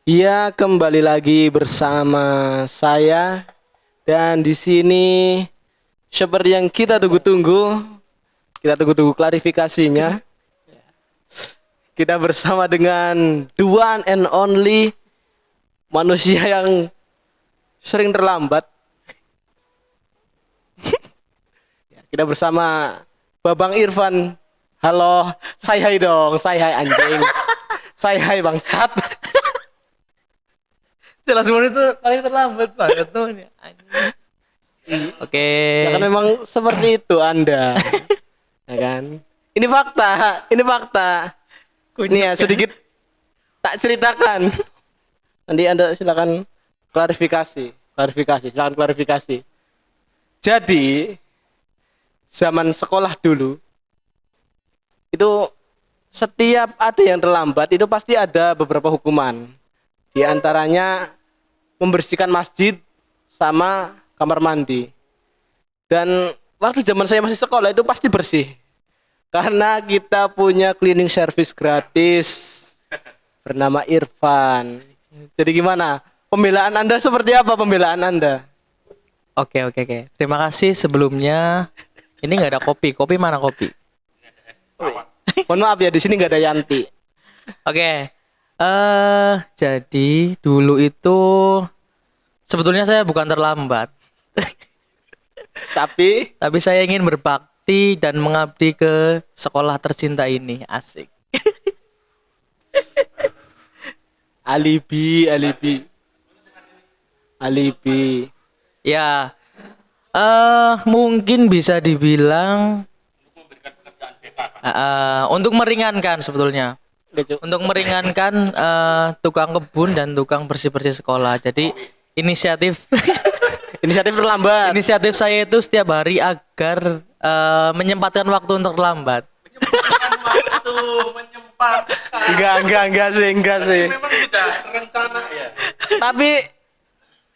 Iya, kembali lagi bersama saya dan di sini seperti yang kita tunggu-tunggu klarifikasinya. Kita bersama dengan the one and only manusia yang sering terlambat. Kita bersama Babang Irfan. Halo, say hi dong, say hi anjing. Say hi bangsat. Jelas Murni itu paling terlambat banget tuh. Oke. Ya kan memang seperti itu Anda. Ya kan? Ini fakta, ini fakta. Ini ya sedikit tak ceritakan. Nanti Anda silakan klarifikasi, silakan klarifikasi. Jadi zaman sekolah dulu itu setiap ada yang terlambat itu pasti ada beberapa hukuman. Di antaranya membersihkan masjid sama kamar mandi. Dan waktu zaman saya masih sekolah itu pasti bersih. Karena kita punya cleaning service gratis bernama Irfan. Jadi gimana? Pembelaan Anda seperti apa pembelaan Anda? Oke. Terima kasih sebelumnya. Ini nggak ada kopi. Kopi mana kopi? Mohon maaf ya, di sini nggak ada Yanti. Oke. Jadi dulu itu sebetulnya saya bukan terlambat, Tapi tapi saya ingin berbakti dan mengabdi ke sekolah tercinta ini. Asik. alibi. Ya. Mungkin bisa dibilang untuk meringankan sebetulnya. Untuk meringankan tukang kebun dan tukang bersih-bersih sekolah. Jadi inisiatif terlambat. inisiatif saya itu setiap hari agar menyempatkan waktu untuk terlambat. Enggak sih. Memang sudah rencana ya. Tapi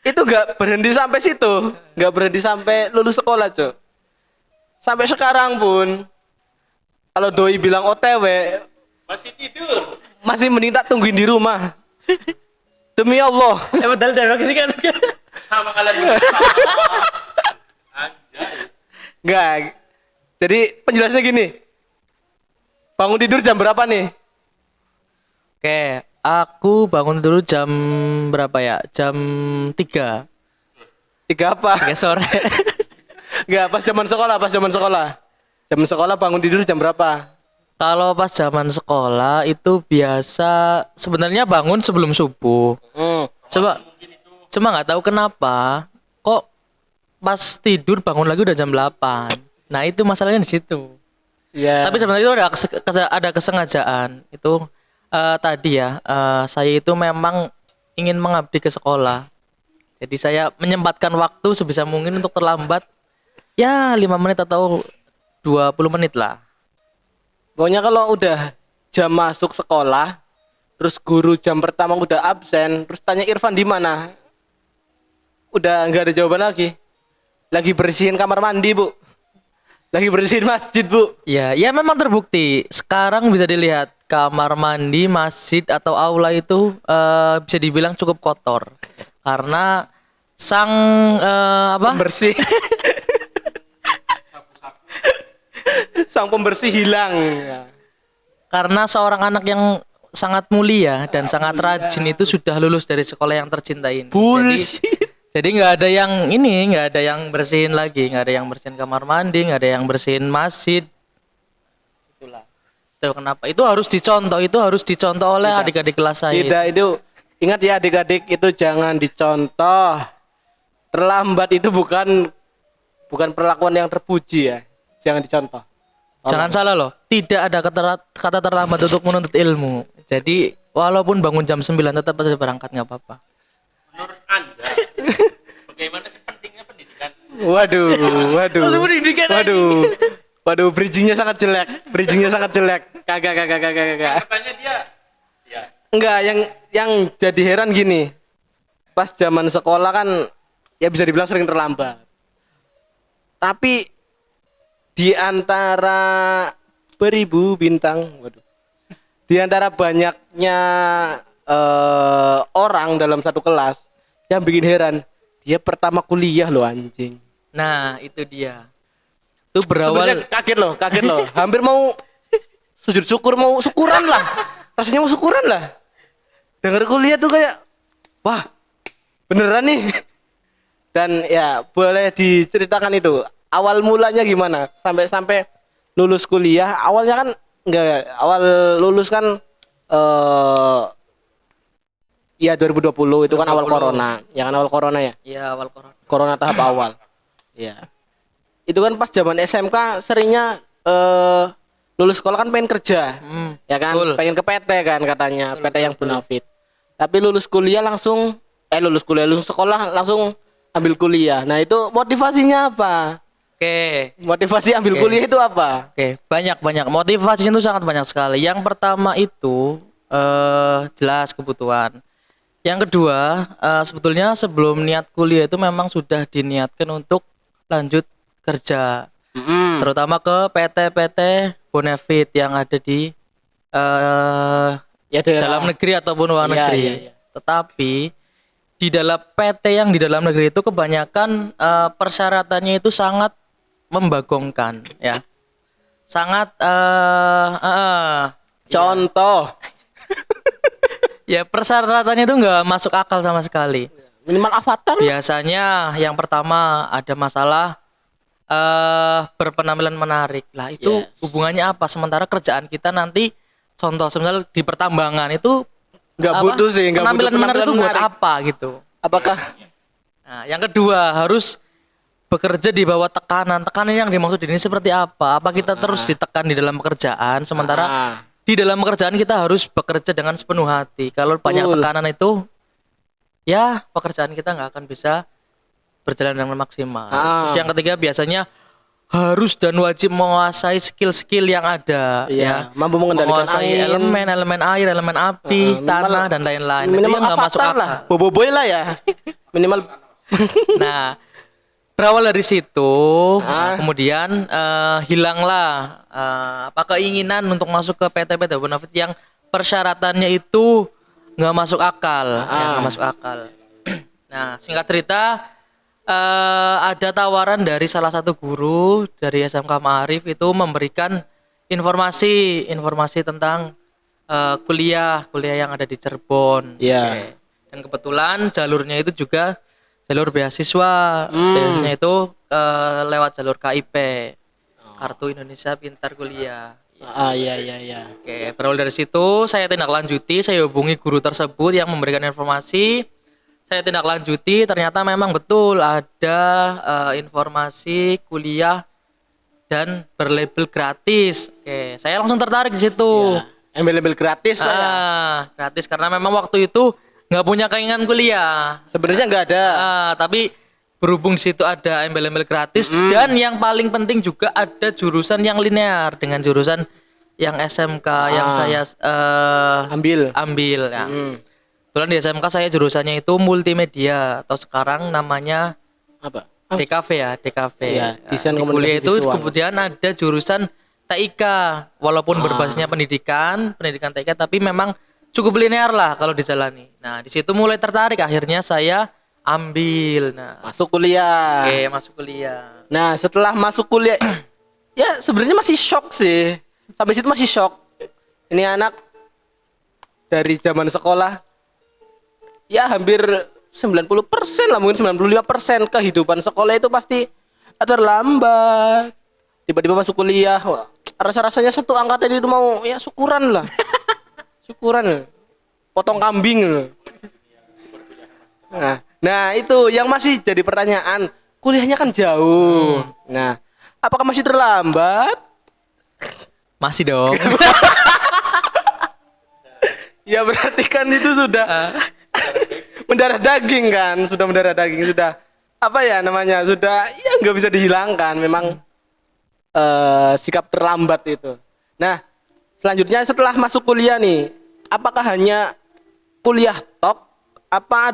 itu enggak berhenti sampai situ, enggak berhenti sampai lulus sekolah, Cok. Sampai sekarang pun kalau doi bilang OTW, Masih tidur. masih mending tak tungguin di rumah. Demi Allah. Padahal dari sini kan. Sama kalian berdua. Anjay. Enggak. Jadi penjelasannya gini. Bangun tidur jam berapa nih? Oke, aku bangun dulu jam berapa ya? Jam 3. 3 apa? 3 sore. Enggak, pas zaman sekolah. Zaman sekolah bangun tidur jam berapa? Kalau pas zaman sekolah itu biasa sebenarnya bangun sebelum subuh. Cuma nggak tahu kenapa kok pas tidur bangun lagi udah jam 8. Nah, itu masalahnya di situ. Iya. Tapi sebenarnya itu ada kesengajaan. Itu tadi ya, saya itu memang ingin mengabdi ke sekolah. Jadi saya menyempatkan waktu sebisa mungkin untuk terlambat ya 5 menit atau 20 menit lah. Pokoknya kalau udah jam masuk sekolah, terus guru jam pertama udah absen, terus tanya Irfan di mana? Udah nggak ada jawaban lagi. Lagi bersihin kamar mandi, Bu. Lagi bersihin masjid, Bu. Ya memang terbukti. Sekarang bisa dilihat kamar mandi, masjid atau aula itu bisa dibilang cukup kotor karena sang Pembersih. Sang pembersih hilang. karena seorang anak yang sangat mulia dan sangat rajin itu sudah lulus dari sekolah yang tercinta ini. Bullshit. Jadi nggak ada yang bersihin lagi, nggak ada yang bersihin kamar mandi, nggak ada yang bersihin masjid. Itulah. Itu kenapa? Itu harus dicontoh oleh adik-adik kelas saya. Tidak, itu ingat ya adik-adik, itu jangan dicontoh. Terlambat itu bukan perlakuan yang terpuji ya. Jangan dicontoh. Jangan salah loh, tidak ada kata terlambat untuk menuntut ilmu. Jadi walaupun bangun jam 9 tetap harus berangkat, nggak apa-apa. Menurut Anda, bagaimana sih pentingnya pendidikan? Waduh, bridgingnya sangat jelek. Kagak. Katanya dia ya. Enggak, yang jadi heran gini. Pas zaman sekolah kan ya bisa dibilang sering terlambat. Tapi di antara beribu bintang, di antara banyaknya orang dalam satu kelas. Yang bikin heran, dia pertama kuliah loh anjing. Nah, itu dia. Itu berawal Sebenarnya kaget loh. Hampir mau sujud syukur, mau syukuran lah. Rasanya mau syukuran lah. Dengar kuliah tuh kayak, wah, beneran nih. Dan ya boleh diceritakan itu awal mulanya gimana sampai lulus kuliah. Awalnya kan enggak, awal lulus kan ya 2020 itu kan awal 2020. corona. Ya kan awal corona ya. ya awal corona. Corona tahap awal. Ya. Itu kan pas zaman SMK seringnya lulus sekolah kan pengen kerja. Ya kan? betul. Pengen ke PT kan katanya, PT yang bonafit. Tapi lulus kuliah langsung lulus sekolah langsung ambil kuliah. Nah, itu motivasinya apa? Oke. Motivasi ambil kuliah itu apa? Oke, banyak motivasinya itu sangat banyak sekali. Yang pertama itu jelas kebutuhan. Yang kedua, sebetulnya sebelum niat kuliah itu memang sudah diniatkan untuk lanjut kerja, terutama ke PT-PT bonafit yang ada di Ya daerah. dalam negeri ataupun luar Iya, negeri. iya. Tetapi di dalam PT yang di dalam negeri itu kebanyakan persyaratannya itu sangat membagongkan, ya. Sangat Contoh, ya persyaratannya itu nggak masuk akal sama sekali. minimal avatar. Biasanya yang pertama ada masalah berpenampilan menarik. Lah itu Yes. hubungannya apa? Sementara kerjaan kita nanti contoh semisal di pertambangan itu Nggak apa? butuh sih, nggak butuh penampilan menarik itu buat menarik. apa gitu. Apakah Nah, yang kedua harus bekerja di bawah tekanan. Tekanan yang dimaksud ini seperti apa? Apa kita terus ditekan di dalam pekerjaan sementara di dalam pekerjaan kita harus bekerja dengan sepenuh hati. Kalau banyak Betul. tekanan itu ya pekerjaan kita nggak akan bisa berjalan dengan maksimal. Terus yang ketiga biasanya harus dan wajib menguasai skill-skill yang ada, Iya, ya. mampu mengendalikan Menguasai angin. elemen air, elemen api, tanah dan lain-lain. Itu minimal yang nggak masuk avatar akal. lah, boboiboy lah ya. Minimal Nah, berawal dari situ, nah, kemudian hilanglah apa keinginan untuk masuk ke PT-PT bonafit yang persyaratannya itu nggak masuk akal, ya, nggak masuk akal. Nah, singkat cerita, ada tawaran dari salah satu guru dari SMK Ma'arif itu memberikan informasi tentang kuliah yang ada di Cirebon. Iya. Oke. Dan kebetulan jalurnya itu juga jalur beasiswa. Beasiswanya itu lewat jalur KIP, Kartu Indonesia Pintar Kuliah. iya. Oke, berawal dari situ saya tindak lanjuti, saya hubungi guru tersebut yang memberikan informasi. Saya tindak lanjuti, ternyata memang betul ada informasi kuliah dan berlabel gratis. Oke, saya langsung tertarik di situ. Embel-embel gratis lah ya. Gratis karena memang waktu itu nggak punya keinginan kuliah. Sebenarnya nggak ada. Tapi berhubung di situ ada embel-embel gratis dan yang paling penting juga ada jurusan yang linear dengan jurusan yang SMK yang saya Ambil. ya. Kebetulan di SMK saya jurusannya itu multimedia atau sekarang namanya Apa? DKV ya, DKV. Iya, desain di komunikasi kuliah itu visual. kemudian ada jurusan TIK walaupun berbasisnya pendidikan TIK tapi memang cukup linear lah kalau dijalani. Nah, di situ mulai tertarik akhirnya saya ambil. Nah, Masuk kuliah. oke, masuk kuliah. Nah, setelah masuk kuliah ya sebenarnya masih shock sih. Sampai situ masih shock. Ini anak dari zaman sekolah ya hampir 90% lah, mungkin 95% kehidupan sekolah itu pasti terlambat. Tiba-tiba masuk kuliah, wah, rasa-rasanya satu angkatan itu mau ya syukuran lah. Syukuran. Potong kambing loh. Nah, itu yang masih jadi pertanyaan. Kuliahnya kan jauh. Nah, apakah masih terlambat? Masih dong. Ya berarti kan itu sudah mendarah daging kan, sudah mendarah daging, sudah apa ya namanya, sudah ya nggak bisa dihilangkan. Memang sikap terlambat itu. Nah, selanjutnya setelah masuk kuliah nih, apakah hanya kuliah tok? Apa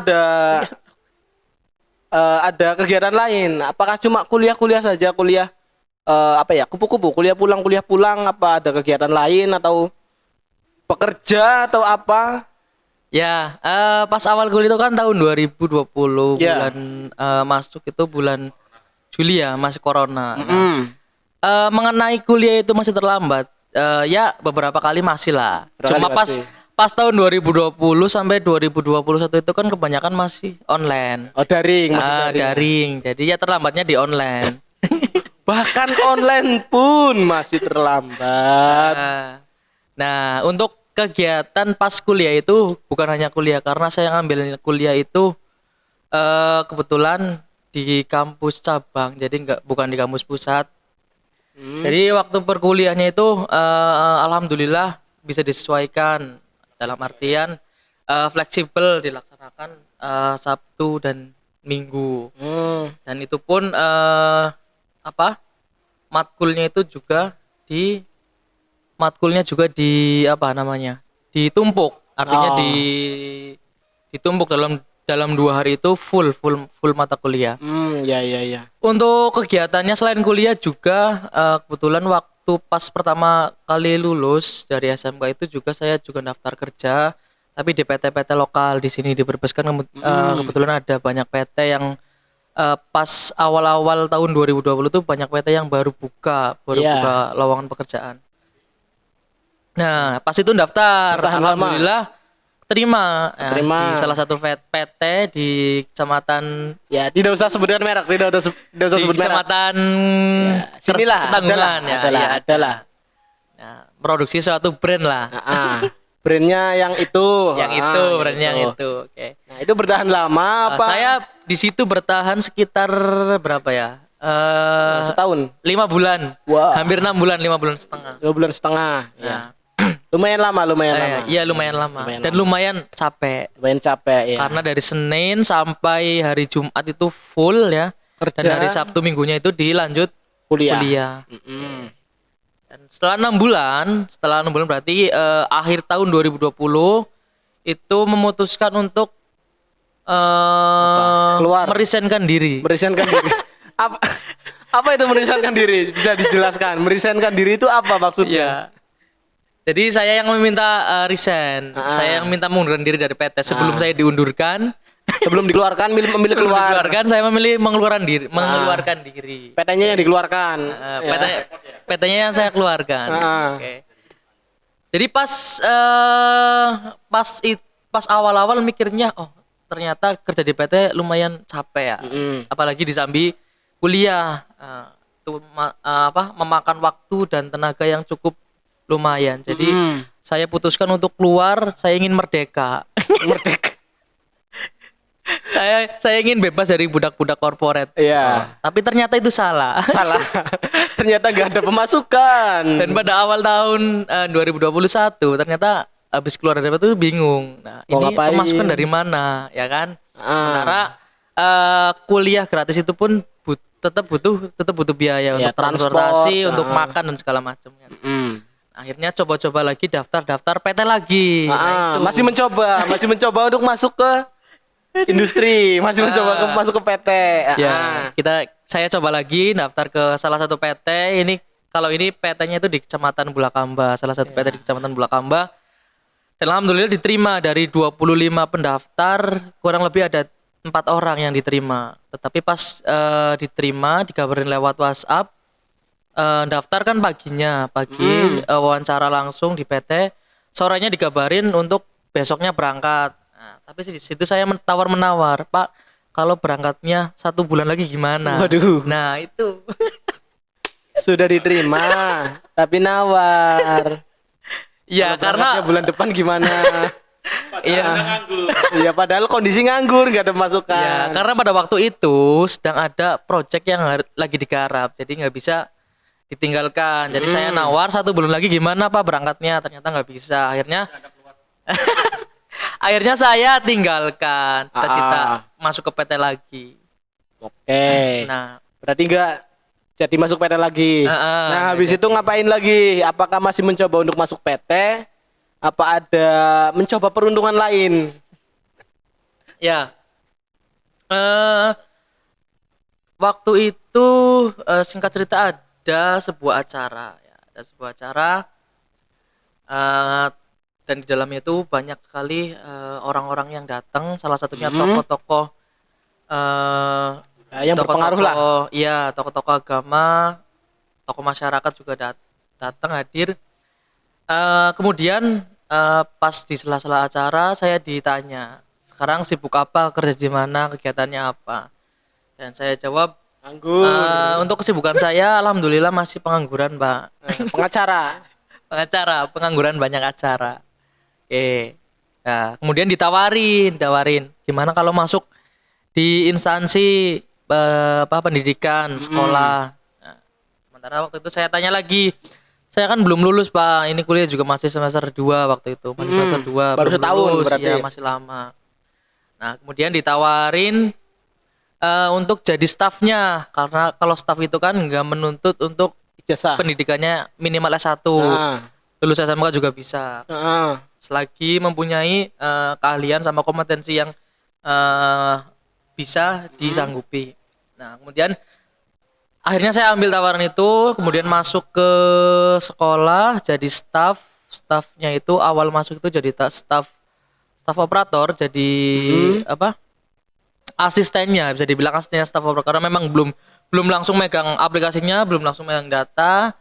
ada kegiatan lain? Apakah cuma kuliah saja, kuliah apa ya, kupu-kupu, kuliah pulang, apa ada kegiatan lain atau bekerja atau apa? Ya, pas awal kuliah itu kan tahun 2020 Ya. bulan masuk itu bulan Juli ya, masih corona. Nah, Mm. mengenai kuliah itu masih terlambat. Ya beberapa kali masih lah. Berapa Cuma kali pas masih? pas tahun 2020 sampai 2021 itu kan kebanyakan masih online. Oh, daring, masih daring. Daring. Jadi ya terlambatnya di online. Bahkan online pun masih terlambat. Nah, untuk kegiatan pas kuliah itu bukan hanya kuliah karena saya ngambil kuliah itu kebetulan di kampus cabang, jadi bukan di kampus pusat. Jadi waktu perkuliahnya itu alhamdulillah bisa disesuaikan dalam artian fleksibel dilaksanakan Sabtu dan Minggu. Dan itu pun matkulnya itu juga apa namanya? Ditumpuk. Artinya ditumpuk dalam 2 hari itu full mata kuliah. Ya. Untuk kegiatannya selain kuliah juga kebetulan waktu pas pertama kali lulus dari SMK itu juga saya juga daftar kerja tapi di PT-PT lokal di sini di Brebes kan kebetulan ada banyak PT yang pas awal-awal tahun 2020 tuh banyak PT yang baru buka lowongan pekerjaan. Nah, pas itu daftar, Bertahan lama. alhamdulillah terima Terima. di salah satu PT di kecamatan Ya, tidak usah sebutkan merek, tidak usah di sebut merek. kecamatan Sinilah, Ketanggungan adalah. Nah, produksi suatu brand lah. Brandnya yang itu. Brandnya yang itu. Oke. Nah, itu bertahan lama apa? Saya di situ bertahan sekitar berapa ya? Setahun. 5 bulan. Wah. Hampir 6 bulan, 5 bulan setengah. 2 bulan setengah. Nah, Ya. Lumayan lama. Iya lumayan lama. Lumayan Dan lama. lumayan capek. Lumayan capek ya. Karena dari Senin sampai hari Jumat itu full ya. Kerja. Dan hari Sabtu Minggunya itu dilanjut kuliah. Mm-mm. Dan setelah 6 bulan berarti akhir tahun 2020 itu memutuskan untuk Keluar. merisenkan diri. Merisenkan diri. Apa itu merisenkan diri? Bisa dijelaskan. Merisenkan diri itu apa maksudnya? Iya. Jadi saya yang meminta resign. Saya yang minta mengundurkan diri dari PT sebelum saya diundurkan. Sebelum dikeluarkan memilih Sebelum keluar. dikeluarkan saya memilih mengeluarkan diri. PT-nya yang dikeluarkan. PT-nya yang saya keluarkan. Oke. Jadi pas awal-awal mikirnya, oh ternyata kerja di PT lumayan capek ya. Apalagi disambi kuliah, itu memakan waktu dan tenaga yang cukup lumayan. Jadi saya putuskan untuk keluar. Saya ingin merdeka. Merdeka. saya ingin bebas dari budak-budak korporat. Iya. Tapi ternyata itu salah. Salah. Ternyata nggak ada pemasukan. Dan pada awal tahun 2021 ternyata habis keluar dari itu bingung. Nah, Mau ini ngapain? pemasukan dari mana, ya kan? Sementara kuliah gratis itu pun tetap butuh biaya Ya, untuk transportasi, transport, untuk makan dan segala macam kan. Akhirnya coba-coba lagi daftar PT lagi. Nah, itu. Masih mencoba untuk masuk ke industri, masih mencoba masuk ke PT. Ya, saya coba lagi daftar ke salah satu PT. Kalau ini PT-nya itu di Kecamatan Bulakamba, salah satu PT di Kecamatan Bulakamba. Dan alhamdulillah diterima dari 25 pendaftar, kurang lebih ada 4 orang yang diterima. Tetapi pas diterima dikabarin lewat WhatsApp, daftar kan pagi wawancara langsung di PT, sorenya dikabarin untuk besoknya berangkat. Nah, tapi di situ saya menawar, Pak, kalau berangkatnya 1 bulan lagi gimana? Waduh. Nah itu. Sudah diterima, tapi nawar. Ya Kalau karena berangkatnya bulan depan gimana? iya. Iya, padahal kondisi nganggur, nggak ada masukan. Ya, karena pada waktu itu sedang ada project yang lagi digarap, jadi nggak bisa ditinggalkan. Jadi saya nawar 1 bulan lagi gimana Pak berangkatnya, ternyata nggak bisa. Akhirnya saya tinggalkan cita-cita masuk ke PT lagi. Oke. Nah, Berarti nggak jadi masuk PT lagi. Nah, habis itu ngapain lagi? Apakah masih mencoba untuk masuk PT? Apa ada mencoba peruntungan lain? ya. Waktu itu singkat cerita ada sebuah acara ya. Ada sebuah acara dan di dalamnya itu banyak sekali orang-orang yang datang, salah satunya tokoh-tokoh Yang berpengaruh lah. Iya, tokoh-tokoh agama, tokoh masyarakat juga datang hadir. Kemudian pas di sela-sela acara saya ditanya, sekarang sibuk apa, kerja di mana, kegiatannya apa? Dan saya jawab, Anggur. untuk kesibukan saya alhamdulillah masih pengangguran, Mbak. Pengacara. Pengangguran banyak acara. Oke. Nah, kemudian ditawarin, gimana kalau masuk di instansi pendidikan, sekolah. Nah, sementara waktu itu saya tanya lagi, saya kan belum lulus, Pak. Ini kuliah juga masih semester 2 waktu itu, masih semester 2, baru belum setahun lulus, berarti. ya masih lama. Nah, kemudian ditawarin untuk jadi stafnya, karena kalau staf itu kan nggak menuntut untuk Ijazah. pendidikannya minimal S1. Nah. Lulus SMK juga bisa. Heeh. Selagi mempunyai keahlian sama kompetensi yang bisa disanggupi. Nah, kemudian akhirnya saya ambil tawaran itu, kemudian masuk ke sekolah jadi staffnya itu awal masuk itu jadi staff operator, jadi asistennya, bisa dibilang asistennya staff operator, karena memang belum langsung megang aplikasinya, belum langsung megang data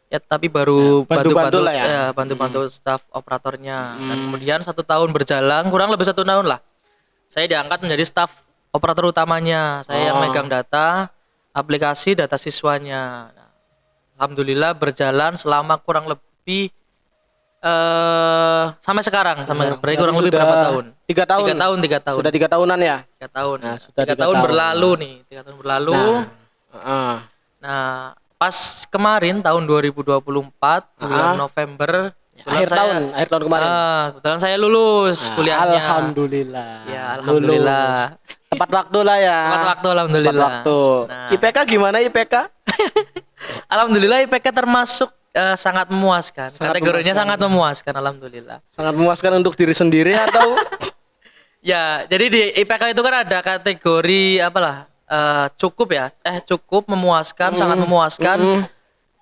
ya, tapi baru bantu-bantu lah ya. bantu staff operatornya. Dan kemudian 1 tahun berjalan, kurang lebih 1 tahun lah, saya diangkat menjadi staff operator utamanya. Saya yang megang data aplikasi, data siswanya. Nah, alhamdulillah berjalan selama kurang lebih sampai sekarang, berarti kurang lebih berapa tahun? 3 tahun. 3 tahun. Sudah 3 tahunan ya. 3 tahun. Nah, sudah 3 3 tahun tahun. berlalu nih, 3 tahun berlalu. Heeh. Nah, pas kemarin tahun 2024 bulan November, Akhir tahun kemarin. kebetulan saya lulus kuliahnya. Alhamdulillah. Ya, alhamdulillah. Lulus. Tepat waktu lah ya. Tepat waktu, alhamdulillah. Tepat waktu. Nah. IPK gimana IPK? Alhamdulillah IPK termasuk sangat memuaskan. Kategorinya memuaskan. sangat memuaskan, alhamdulillah. Sangat memuaskan untuk diri sendiri atau Ya, jadi di IPK itu kan ada kategori apalah, cukup ya, cukup, memuaskan, sangat memuaskan,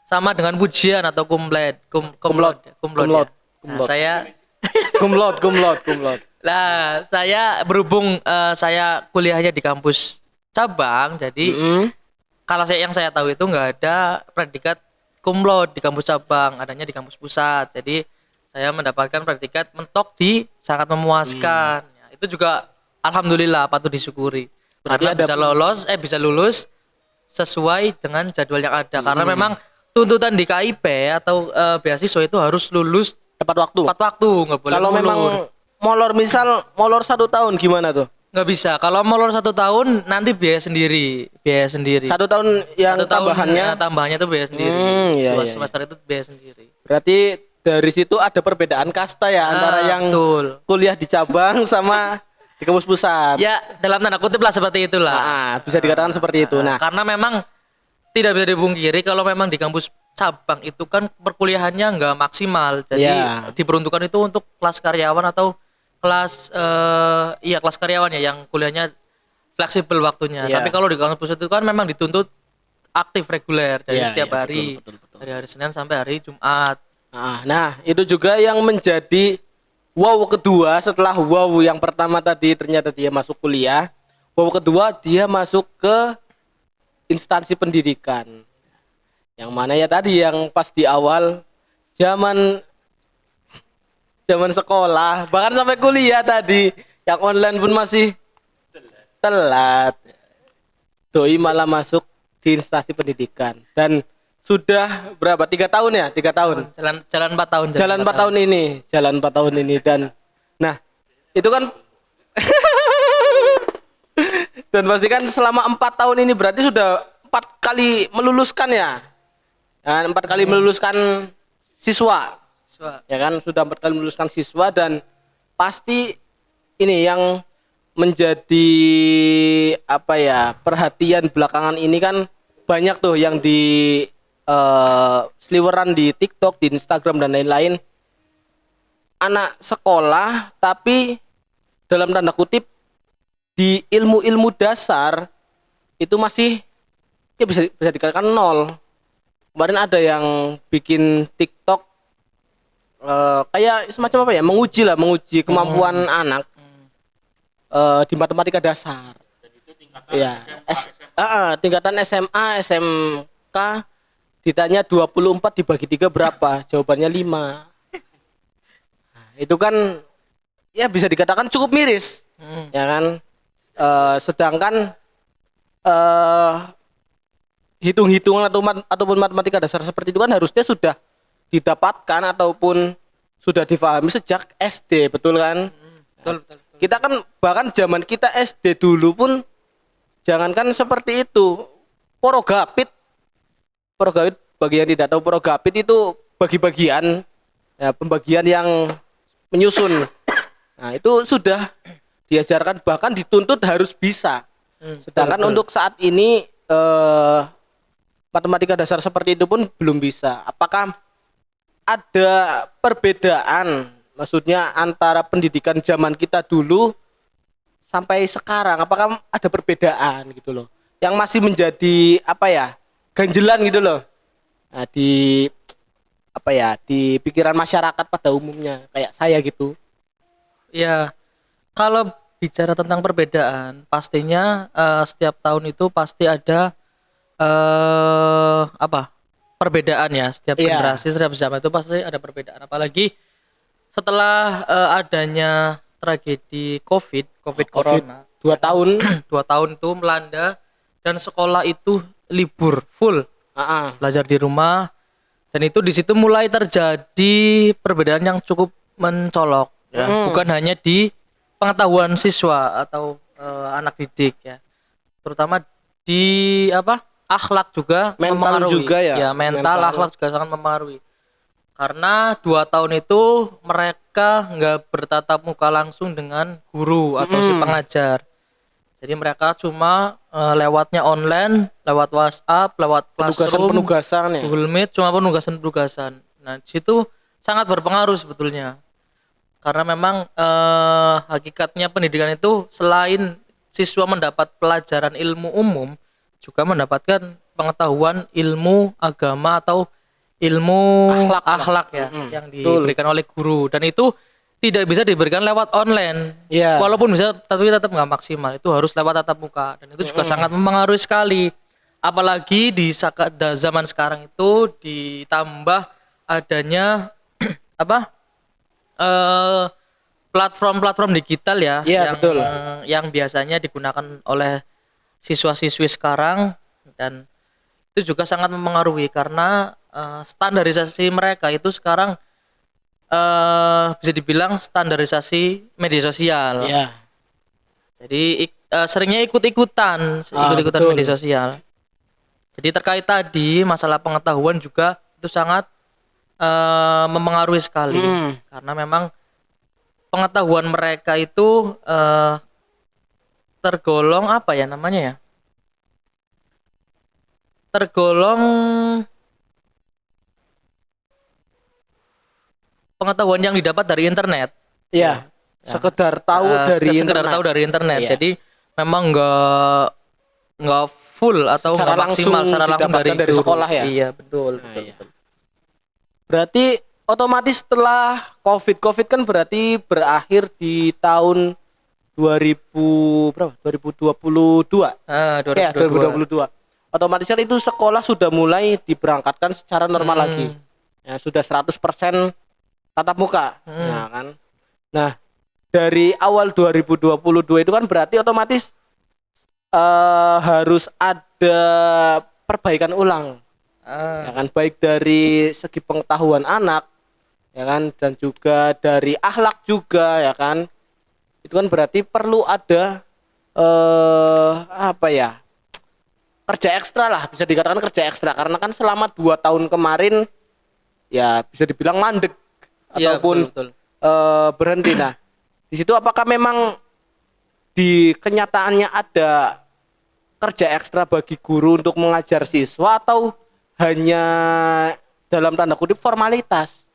sama dengan pujian atau kumlot, kumlot ya. Kumlot. Nah, saya kumlot. Lah, saya berhubung saya kuliahnya di kampus cabang, jadi kalau yang saya tahu itu nggak ada predikat kumlot di kampus cabang, adanya di kampus pusat. Jadi saya mendapatkan predikat mentok di sangat memuaskan. Ya, itu juga alhamdulillah patut disyukuri. Karena bisa lulus sesuai dengan jadwal yang ada. Karena memang tuntutan di KIP atau beasiswa itu harus lulus tepat waktu. nggak boleh Kalau memang molor 1 tahun gimana tuh? nggak bisa. Kalau molor 1 tahun nanti biaya sendiri. 1 tahun yang 1 tahun, tambahannya. tambahannya tuh biaya sendiri. Iya, 2 iya. semester itu biaya sendiri. Berarti dari situ ada perbedaan kasta ya antara yang Betul. kuliah di cabang sama di kampus pusat. Ya, dalam tanda kutip lah seperti itulah. Bisa dikatakan seperti itu. Nah, Karena memang tidak bisa dipungkiri kalau memang di kampus cabang itu kan perkuliahannya nggak maksimal. Jadi Iya. diperuntukkan itu untuk kelas karyawan atau kelas kelas karyawan ya, yang kuliahnya fleksibel waktunya. Iya. Tapi kalau di kampus itu kan memang dituntut aktif reguler dari Iya, setiap iya, hari. betul. Dari hari Senin sampai hari Jumat. nah, itu juga yang menjadi wow kedua setelah wow yang pertama tadi ternyata dia masuk kuliah. Wow kedua dia masuk ke instansi pendidikan. Yang mana ya tadi yang pas di awal zaman sekolah, bahkan sampai kuliah tadi yang online pun masih telat. Doi malah masuk di instansi pendidikan dan sudah berapa? 3 tahun ya? 3 tahun. Jalan 4 tahun. Jalan 4 tahun ini. Jalan 4 tahun ini. Dan nah, itu kan dan pasti kan selama 4 tahun ini berarti sudah 4 kali meluluskan ya. Dan 4 kali meluluskan siswa. Ya kan, sudah 4 kali meluluskan siswa. Dan pasti ini yang menjadi apa ya, perhatian belakangan ini kan banyak tuh yang di seliweran di TikTok, di Instagram dan lain-lain. Anak sekolah tapi dalam tanda kutip di ilmu-ilmu dasar itu masih ya bisa dikatakan nol. Kemarin ada yang bikin TikTok kayak semacam apa ya, menguji kemampuan anak di matematika dasar. Dan itu tingkatan Iya. SMA, SMA. Tingkatan SMA, SMK ditanya 24 dibagi 3 berapa? Jawabannya 5. Nah, itu kan ya bisa dikatakan cukup miris, ya kan? Sedangkan hitung-hitungan ataupun matematika dasar seperti itu kan harusnya sudah didapatkan ataupun sudah difahami sejak SD, betul kan? Betul. Kita kan bahkan zaman kita SD dulu pun jangankan seperti itu. Porogapit bagi yang tidak tahu, porogapit itu bagi-bagian ya, pembagian yang menyusun. Nah, itu sudah diajarkan, bahkan dituntut harus bisa. Sedangkan betul. untuk saat ini matematika dasar seperti itu pun belum bisa. Apakah ada perbedaan, maksudnya antara pendidikan zaman kita dulu sampai sekarang, apakah ada perbedaan gitu loh yang masih menjadi apa ya, ganjelan gitu loh, nah, di apa ya, di pikiran masyarakat pada umumnya kayak saya gitu. Ya, kalau bicara tentang perbedaan, pastinya setiap tahun itu pasti ada apa? Perbedaan ya, setiap Iya. generasi, setiap zaman itu pasti ada perbedaan. Apalagi setelah adanya tragedi COVID corona, 2 tahun. 2 tahun itu melanda dan sekolah itu libur full, belajar di rumah, dan itu di situ mulai terjadi perbedaan yang cukup mencolok ya. Bukan hanya di pengetahuan siswa atau anak didik ya, terutama di apa, akhlak juga Mental mempengaruhi. juga ya. Mental, Mental. akhlak juga sangat mempengaruhi, karena 2 tahun itu mereka nggak bertatap muka langsung dengan guru atau si pengajar. Jadi mereka cuma lewatnya online, lewat WhatsApp, lewat Classroom, Penugasan ya. Google Meet, cuma penugasan. Nah, di situ sangat berpengaruh sebetulnya. Karena memang hakikatnya pendidikan itu selain siswa mendapat pelajaran ilmu umum, juga mendapatkan pengetahuan ilmu agama atau ilmu akhlak ya, yang diberikan oleh guru, dan itu tidak bisa diberikan lewat online. Iya. Walaupun bisa, tapi tetap nggak maksimal. Itu harus lewat tatap muka, dan itu juga sangat mempengaruhi sekali. Apalagi di zaman sekarang itu ditambah adanya apa, platform-platform digital ya, Iya, betul. yang biasanya digunakan oleh siswa-siswi sekarang, dan itu juga sangat mempengaruhi karena standarisasi mereka itu sekarang bisa dibilang standarisasi media sosial. Iya. Jadi seringnya ikut-ikutan betul. media sosial. Jadi terkait tadi masalah pengetahuan juga itu sangat mempengaruhi sekali, karena memang pengetahuan mereka itu tergolong apa ya namanya ya? Tergolong pengetahuan yang didapat dari internet. Iya. Sekedar tahu dari sekedar internet. tahu dari internet. Iya. Jadi memang nggak full atau Secara nggak maksimal langsung secara langsung didapatkan dari guru. sekolah ya? Iya, betul. Iya. Berarti otomatis setelah COVID kan berarti berakhir di tahun 2022. Ya, 2022. Otomatis kan itu sekolah sudah mulai diberangkatkan secara normal lagi. Ya, sudah 100% tatap muka. Nah, kan. Nah, dari awal 2022 itu kan berarti otomatis harus ada perbaikan ulang. Ya kan, baik dari segi pengetahuan anak, ya kan, dan juga dari akhlak juga, ya kan. Itu kan berarti perlu ada apa ya, kerja ekstra lah, bisa dikatakan kerja ekstra, karena kan selama 2 tahun kemarin ya bisa dibilang mandek Iya, ataupun betul. berhenti. Nah, di situ apakah memang di kenyataannya ada kerja ekstra bagi guru untuk mengajar siswa, atau hanya dalam tanda kutip formalitas?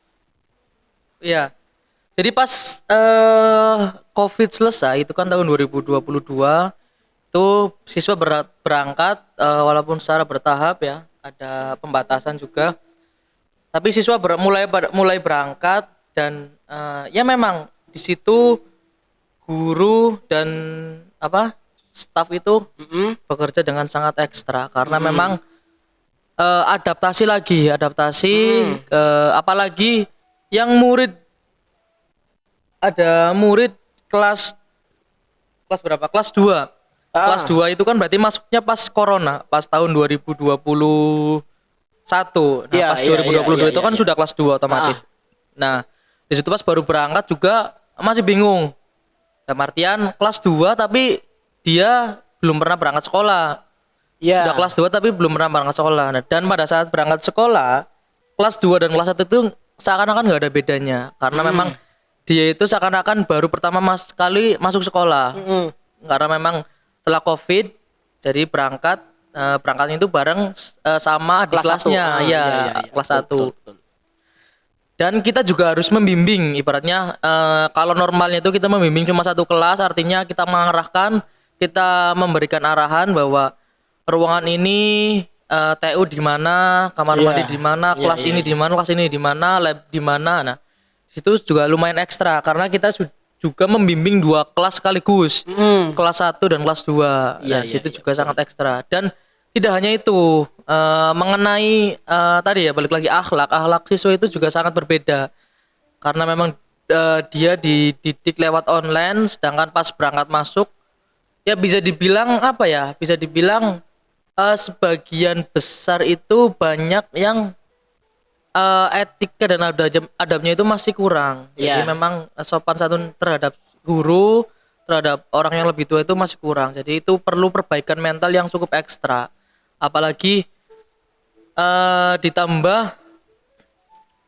Iya. Jadi pas COVID selesai itu kan tahun 2022, itu siswa berangkat walaupun secara bertahap ya, ada pembatasan juga. Tapi siswa mulai berangkat dan ya memang di situ guru dan staf itu bekerja dengan sangat ekstra karena memang adaptasi apalagi yang murid ada murid kelas berapa? Kelas 2. Kelas 2 itu kan berarti masuknya pas corona, pas tahun 2021. Nah, Iya, pas iya, 2022 iya, itu kan iya. sudah kelas 2 otomatis. Nah, di situ pas baru berangkat juga masih bingung. Dalam artian kelas 2 tapi dia belum pernah berangkat sekolah. Iya. Sudah kelas 2 tapi belum pernah berangkat sekolah. Nah, dan pada saat berangkat sekolah, kelas 2 dan kelas 1 itu seakan-akan nggak ada bedanya karena memang dia itu seakan-akan baru pertama kali masuk sekolah. Karena memang setelah Covid jadi berangkatnya itu bareng sama adik Kelas satu. kelasnya. Iya, Kelas betul, 1. betul. Dan kita juga harus membimbing, ibaratnya kalau normalnya itu kita membimbing cuma satu kelas, artinya kita mengarahkan, kita memberikan arahan bahwa ruangan ini TU di mana, kamar Iya. mandi di mana, Iya, kelas iya, ini di mana, kelas ini di mana, lab di mana. Nah, itu juga lumayan ekstra karena kita juga membimbing 2 kelas sekaligus, kelas 1 dan kelas 2. Iya, Nah, iya, situ juga sangat ekstra. Dan tidak hanya itu, mengenai tadi ya balik lagi akhlak siswa itu juga sangat berbeda karena memang dia dididik lewat online, sedangkan pas berangkat masuk ya bisa dibilang sebagian besar itu banyak yang etika dan adabnya itu masih kurang. Jadi Iya. memang sopan santun terhadap guru, terhadap orang yang lebih tua itu masih kurang. Jadi itu perlu perbaikan mental yang cukup ekstra. Apalagi ditambah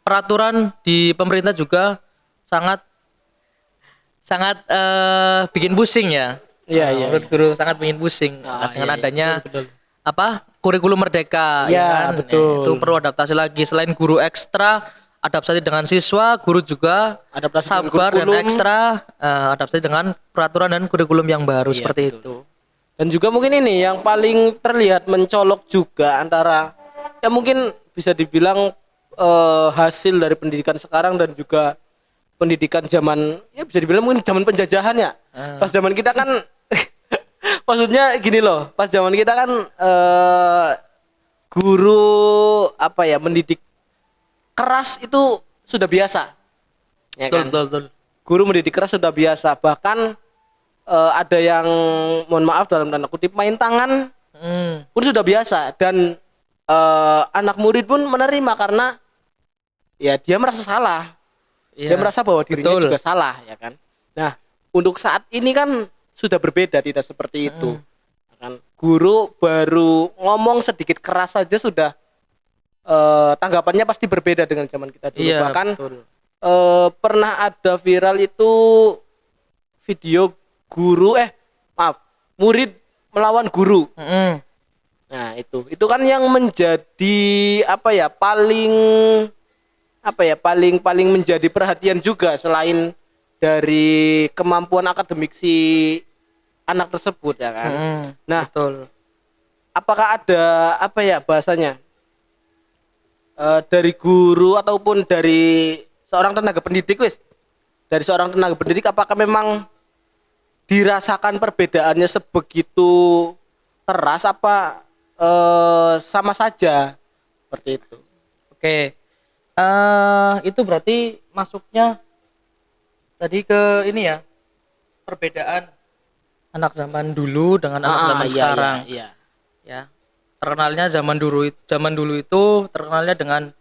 peraturan di pemerintah juga sangat bikin pusing ya. Iya, iya, Menurut guru sangat bikin pusing dengan adanya betul. kurikulum merdeka Iya, kan? betul. Itu perlu adaptasi lagi. Selain guru ekstra adaptasi dengan siswa, guru juga Adaptasi dengan sabar dan kurikulum. ekstra adaptasi dengan peraturan dan kurikulum yang baru Iya, seperti betul. itu. Dan juga mungkin ini yang paling terlihat mencolok juga antara ya mungkin bisa dibilang hasil dari pendidikan sekarang dan juga pendidikan zaman ya bisa dibilang mungkin zaman penjajahan ya. Pas zaman kita kan maksudnya gini loh, pas zaman kita kan guru mendidik keras itu sudah biasa. Ya kan? Betul. Guru mendidik keras sudah biasa, bahkan ada yang mohon maaf dalam tanda kutip main tangan pun sudah biasa dan anak murid pun menerima karena ya dia merasa salah. Dia merasa bahwa dirinya betul. juga salah ya kan. Nah, untuk saat ini kan sudah berbeda, tidak seperti itu. Kan guru baru ngomong sedikit keras saja sudah tanggapannya pasti berbeda dengan zaman kita dulu. Iya, Bahkan betul. pernah ada viral itu video murid melawan guru. Nah, itu kan yang menjadi paling menjadi perhatian juga selain dari kemampuan akademik si anak tersebut ya kan. Nah, Betul. apakah ada bahasanya dari guru ataupun dari seorang tenaga pendidik apakah memang dirasakan perbedaannya sebegitu keras apa sama saja seperti itu? Oke. Itu berarti masuknya tadi ke ini ya, perbedaan anak zaman dulu dengan anak zaman sekarang. Iya. Ya, terkenalnya zaman dulu itu terkenalnya dengan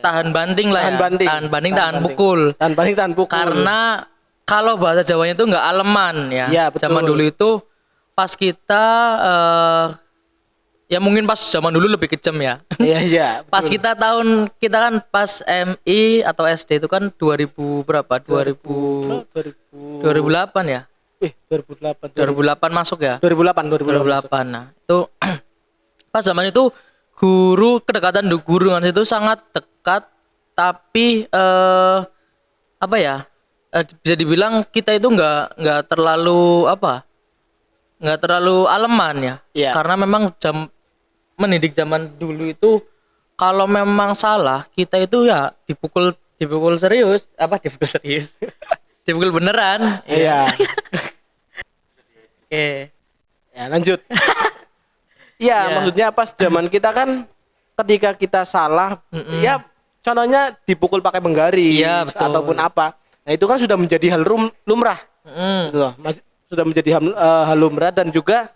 tahan banting lah, tahan pukul. Tahan pukul. Karena kalau bahasa Jawanya itu nggak aleman ya. Iya, betul. Zaman dulu itu pas kita ya mungkin pas zaman dulu lebih kejam ya. Iya. Pas kita kan pas MI atau SD itu kan 2000 berapa? 2008 ya. 2008 masuk ya. 2008. Nah, itu pas zaman itu kedekatan guru dengan itu sangat dekat, tapi bisa dibilang kita itu nggak terlalu aleman ya. Iya. Karena memang mendidik zaman dulu itu kalau memang salah kita itu ya dipukul serius, dipukul serius. Dipukul beneran. Iya. Oke. Ya, lanjut. Iya, Iya. maksudnya pas zaman kita kan ketika kita salah, ya contohnya dipukul pakai penggaris Iya, betul. ataupun apa. Nah, itu kan sudah menjadi hal lumrah. Mm. Gitu loh. Sudah menjadi hal lumrah dan juga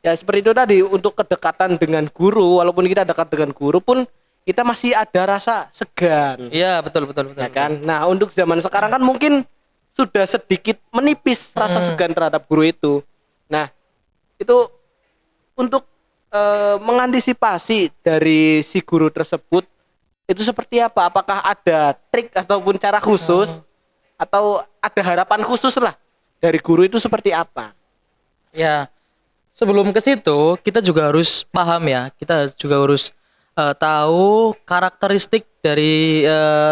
ya seperti itu tadi untuk kedekatan dengan guru, walaupun kita dekat dengan guru pun kita masih ada rasa segan. Iya, betul. Ya kan? Nah, untuk zaman sekarang kan mungkin sudah sedikit menipis rasa segan terhadap guru itu. Nah, itu untuk mengantisipasi dari si guru tersebut itu seperti apa? Apakah ada trik ataupun cara khusus atau ada harapan khusus lah dari guru itu seperti apa? Ya, sebelum ke situ kita juga harus paham ya. Kita juga harus tahu karakteristik dari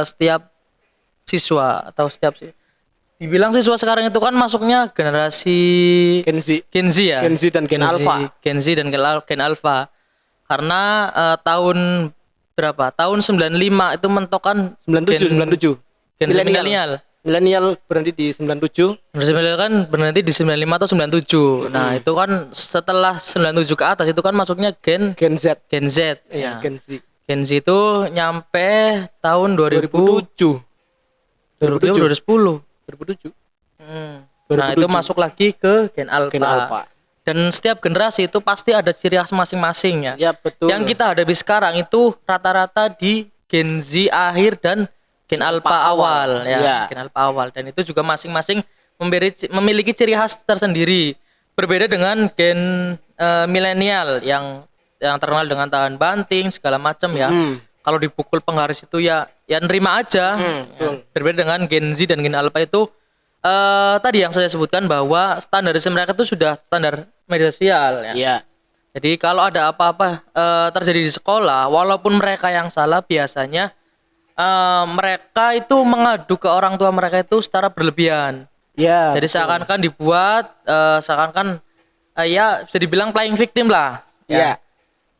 setiap siswa atau dibilang siswa sekarang itu kan masuknya generasi Gen Z ya. Gen Z dan Gen Alpha. Gen Z dan Gen Alpha. Karena tahun berapa? Tahun 95 itu mentokan 97. Gen milenial. Milenial berhenti di 97. Milenial kan berhenti di 95 atau 97. Nah, itu kan setelah 97 ke atas itu kan masuknya Gen Z. Z. Iya, Ya. Gen Z. Gen Z itu nyampe tahun 2007. 2010. 2007. Nah, itu masuk lagi ke Gen Alpha. Gen Alpha. Dan setiap generasi itu pasti ada ciri khas masing-masing ya. Ya, betul. Yang kita hadapi sekarang itu rata-rata di Gen Z akhir dan Gen Alpha awal ya. Ya. Gen Alpha awal, dan itu juga masing-masing memiliki ciri khas tersendiri. Berbeda dengan Gen milenial yang terkenal dengan tahan banting segala macam ya. Kalau dipukul penggaris itu ya nerima aja. betul. Berbeda dengan Gen Z dan Gen Alpha itu tadi yang saya sebutkan bahwa standarisasi mereka itu sudah standar media sosial ya. Iya. Jadi kalau ada apa-apa terjadi di sekolah, walaupun mereka yang salah, biasanya mereka itu mengadu ke orang tua mereka itu secara berlebihan. Ya. Jadi seakan-akan dibuat seakan-akan ya bisa dibilang playing victim lah. Ya.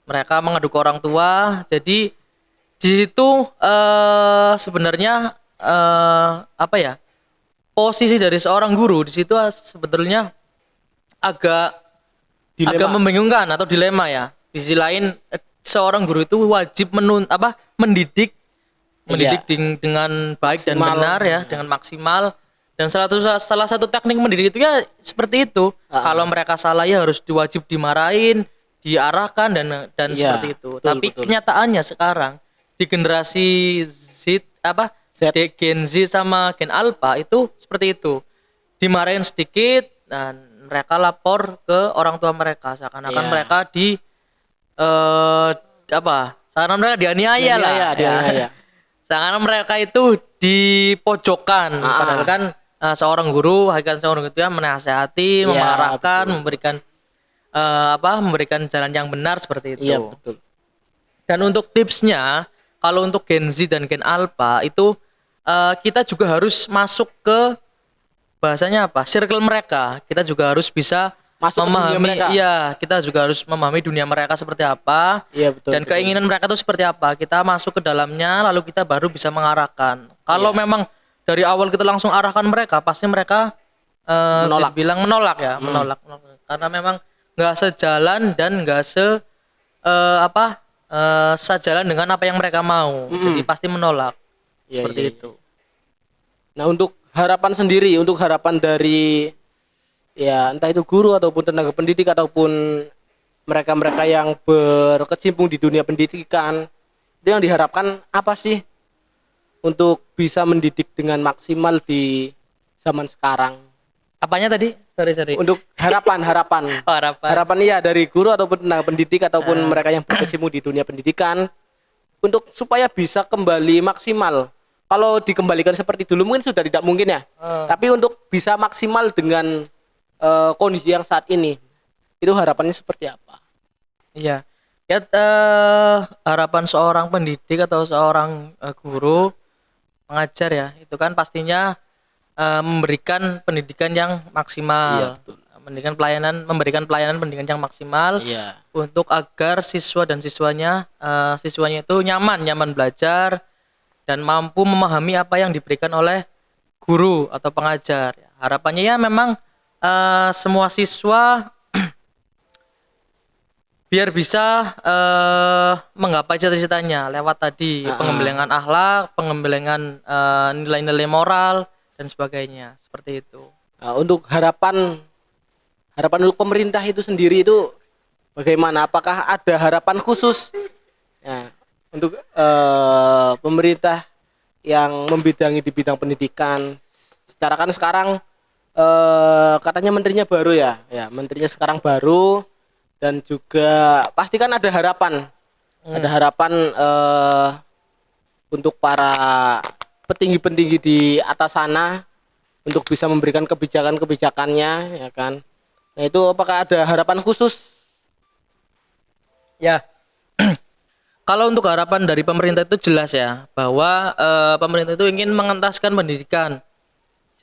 Mereka mengadu ke orang tua. Jadi di situ sebenarnya posisi dari seorang guru di situ sebetulnya agak membingungkan atau dilema ya. Di sisi lain seorang guru itu wajib mendidik dengan baik dan Maksimal. benar ya, dengan maksimal. Dan salah satu teknik mendidik itu ya seperti itu. Kalau mereka salah ya harus diwajib dimarahin, diarahkan dan Iya, seperti itu. betul, Tapi betul. kenyataannya sekarang di generasi Gen Z sama Gen Alpha itu seperti itu. Dimarahin sedikit dan mereka lapor ke orang tua mereka, seakan-akan Iya. mereka seakan-akan mereka dianiaya lah. Dianiaya. Seakan mereka itu di pojokan, padahal kan seorang guru itu ya menasehati, Iya, mengarahkan, betul. memberikan jalan yang benar seperti itu. Iya, betul. Dan untuk tipsnya, kalau untuk Gen Z dan Gen Alpha itu kita juga harus masuk ke bahasanya circle mereka. Kita juga harus bisa Masuk ke dunia memahami, mereka. iya, kita juga harus memahami dunia mereka seperti apa. Iya, betul. Dan keinginan mereka itu seperti apa. Kita masuk ke dalamnya, lalu kita baru bisa mengarahkan. Kalau Iya. memang dari awal kita langsung arahkan mereka, pasti mereka Menolak. bilang menolak ya, menolak. Karena memang nggak sejalan dan nggak sejalan dengan apa yang mereka mau. Jadi pasti menolak. Iya, Seperti iya, itu. Nah, untuk harapan sendiri, untuk harapan dari ya entah itu guru ataupun tenaga pendidik ataupun mereka-mereka yang berkecimpung di dunia pendidikan, itu yang diharapkan apa sih untuk bisa mendidik dengan maksimal di zaman sekarang? Apanya tadi? Sorry. Untuk harapan Oh, harapan. harapan iya dari guru ataupun tenaga pendidik ataupun mereka yang berkecimpung di dunia pendidikan untuk supaya bisa kembali maksimal. Kalau dikembalikan seperti dulu mungkin sudah tidak mungkin ya. Tapi untuk bisa maksimal dengan kondisi yang saat ini, itu harapannya seperti apa? Iya. Ya harapan seorang pendidik atau seorang guru pengajar ya, itu kan pastinya memberikan pendidikan yang maksimal. Iya, betul. memberikan pelayanan pendidikan yang maksimal Iya. untuk agar siswa dan siswanya itu nyaman belajar dan mampu memahami apa yang diberikan oleh guru atau pengajar. Harapannya ya memang semua siswa biar bisa menggapai cita-citanya lewat tadi pengembelengan akhlak, pengembelengan nilai-nilai moral dan sebagainya, seperti itu. Nah, untuk harapan untuk pemerintah itu sendiri itu bagaimana? Apakah ada harapan khusus ya, untuk pemerintah yang membidangi di bidang pendidikan? Secara kan sekarang katanya menterinya baru ya, menterinya sekarang baru dan juga pasti kan ada harapan, untuk para petinggi-petinggi di atas sana untuk bisa memberikan kebijakan-kebijakannya, ya kan? Nah itu apakah ada harapan khusus? Ya, kalau untuk harapan dari pemerintah itu jelas ya bahwa pemerintah itu ingin mengentaskan pendidikan.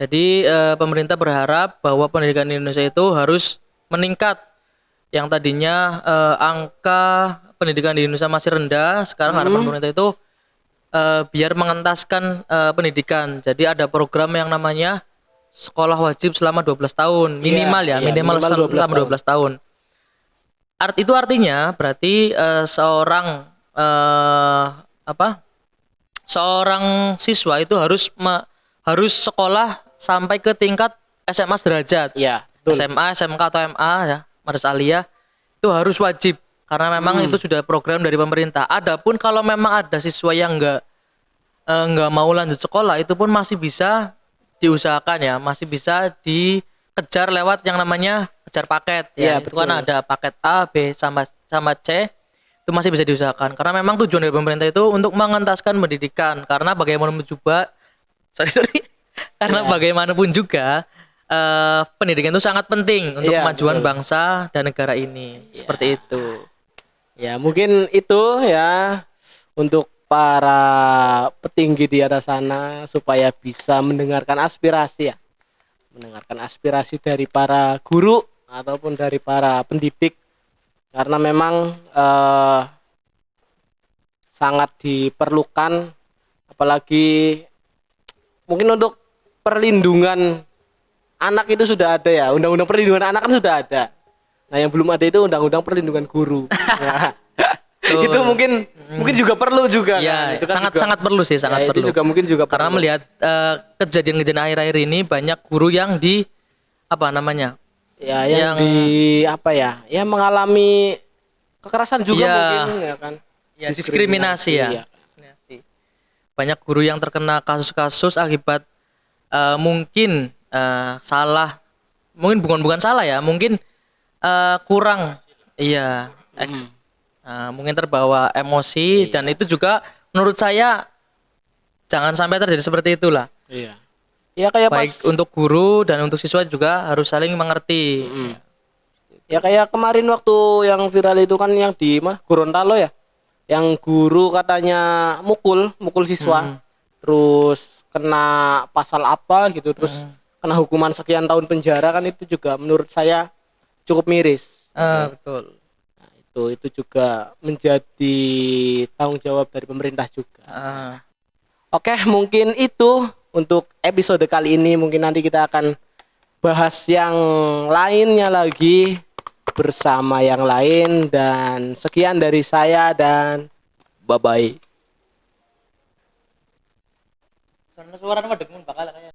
Jadi pemerintah berharap bahwa pendidikan di Indonesia itu harus meningkat. Yang tadinya angka pendidikan di Indonesia masih rendah, sekarang harapan pemerintah itu biar mengentaskan pendidikan. Jadi ada program yang namanya sekolah wajib selama 12 tahun minimal minimal selama 12 tahun. Itu artinya berarti seorang siswa itu harus sekolah sampai ke tingkat SMA sederajat. Iya, betul. SMA, SMK atau MA ya, Madrasah Aliyah itu harus wajib karena memang itu sudah program dari pemerintah. Adapun kalau memang ada siswa yang enggak mau lanjut sekolah, itu pun masih bisa diusahakan ya, masih bisa dikejar lewat yang namanya kejar paket ya. Iya, Itu kan ada paket A, B sama C. Itu masih bisa diusahakan karena memang tujuan dari pemerintah itu untuk mengentaskan pendidikan karena bagaimanapun juga karena bagaimanapun juga pendidikan itu sangat penting untuk kemajuan bangsa dan negara ini. Seperti itu. Ya, mungkin itu ya untuk para petinggi di atas sana supaya bisa mendengarkan aspirasi dari para guru ataupun dari para pendidik karena memang sangat diperlukan, apalagi mungkin untuk perlindungan anak itu sudah ada ya, undang-undang perlindungan anak kan sudah ada. Nah yang belum ada itu undang-undang perlindungan guru. Ya. Itu mungkin juga perlu juga ya, kan. Itu kan sangat perlu sih, sangat perlu. Itu juga mungkin juga karena perlu. Melihat kejadian-kejadian akhir-akhir ini banyak guru yang yang mengalami kekerasan juga mungkin ya kan. Ya, diskriminasi ya. Iya. Banyak guru yang terkena kasus-kasus akibat mungkin salah, mungkin bukan salah ya, mungkin kurang mungkin terbawa emosi dan itu juga menurut saya jangan sampai terjadi seperti itulah. Iya. Ya kayak baik untuk guru dan untuk siswa juga harus saling mengerti. Ya kayak kemarin waktu yang viral itu kan yang di Gorontalo ya. Yang guru katanya mukul siswa. Terus kena pasal apa gitu, terus kena hukuman sekian tahun penjara kan, itu juga menurut saya cukup miris. Betul. Nah, itu juga menjadi tanggung jawab dari pemerintah juga. Oke, mungkin itu untuk episode kali ini. Mungkin nanti kita akan bahas yang lainnya lagi bersama yang lain, dan sekian dari saya dan bye bye. Suara bakal kayak